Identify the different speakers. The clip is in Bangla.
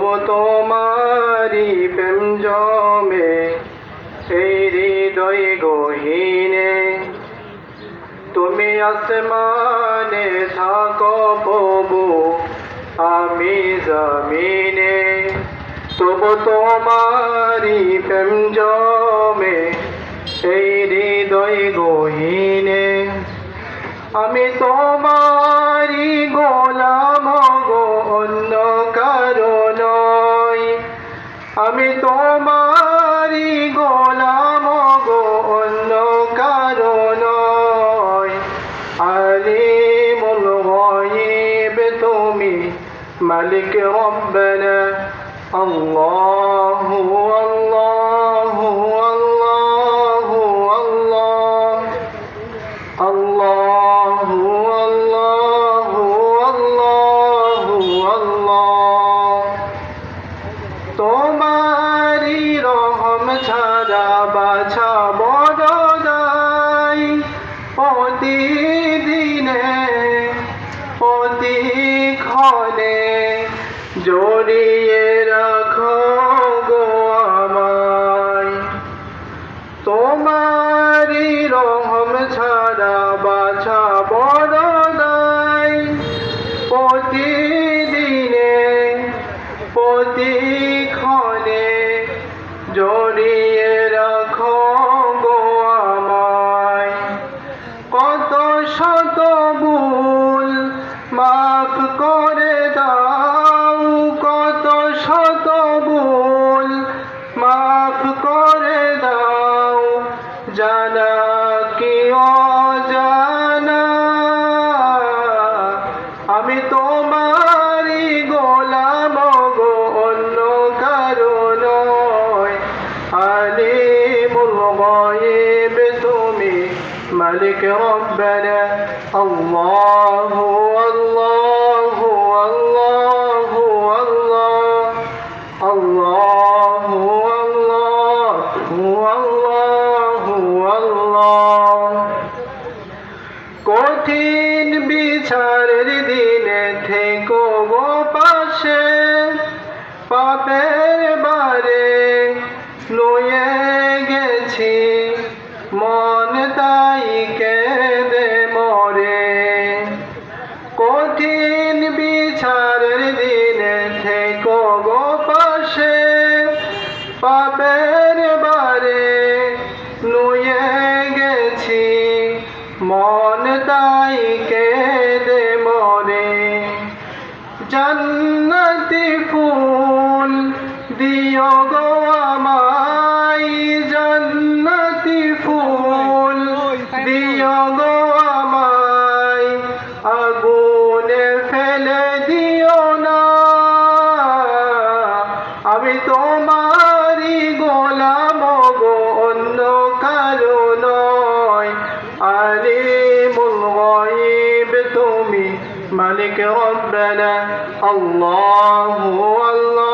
Speaker 1: তবু তোমারি প্রেম জমে এই হৃদয় গহীনে। তুমি আসমানে থাকো প্রভু, আমি জমিনে। তবু তোমারি প্রেম জমে এই হৃদয় গহীনে। আমি তোমারি গোলাম গো, অন্য কারো নয়। আমি তোমারি গোলাম গো, অন্য কারো নয়। আলিমুল গায়ব তুমি, মালিক রব্বানা। আল্লাহু আল্লাহু আল্লাহু আল্লাহ, আল্লাহু আল্লাহু আল্লাহু আল্লাহ। তোমারি রহম ছাড়া বাছা বড় দায়। প্রতিদিনে প্রতিক্ষণে জড়িয়ে রাখো গো আমায়। তোমারি রহম ছাড়া বাছা বড় দায়। প্রতিদিনে প্রতিক্ষণে জড়িয়ে রাখো গো আমায়। কত শত ভুল মাফ করে দাও, কত শত ভুল মাফ করে দাও, জানা কি অজানা। আমি তোমারি গোলাম গো, অন্য কারো নয়। আলিমুল গায়ব তুমি, মালিক রব্বানা। আল্লাহু আল্লাহু আল্লাহু আল্লাহ, আল্লাহু আল্লাহু আল্লাহু আল্লাহ। কঠিন বিচারের দিনে থেকো গো পাশে, পাপের বারে লয়ে গেছি মন তাই কেঁদে মরে। কঠিন বিচারের দিনে থেকো গো পাশে, পাপের বারে লয়ে গেছি মন তাই কেঁদে মরে। জান্নাতি ফুল দিও গো আমায়, জান্নাতি ফুল দিও গো আমায়। আগুনে ফেলে দিও না, আমি তোমারি গোলাম গো, অন্য কারো নয়। আলিমুল গায়ব তুমি, মালিক রব্বানা। আল্লাহু আল্লাহ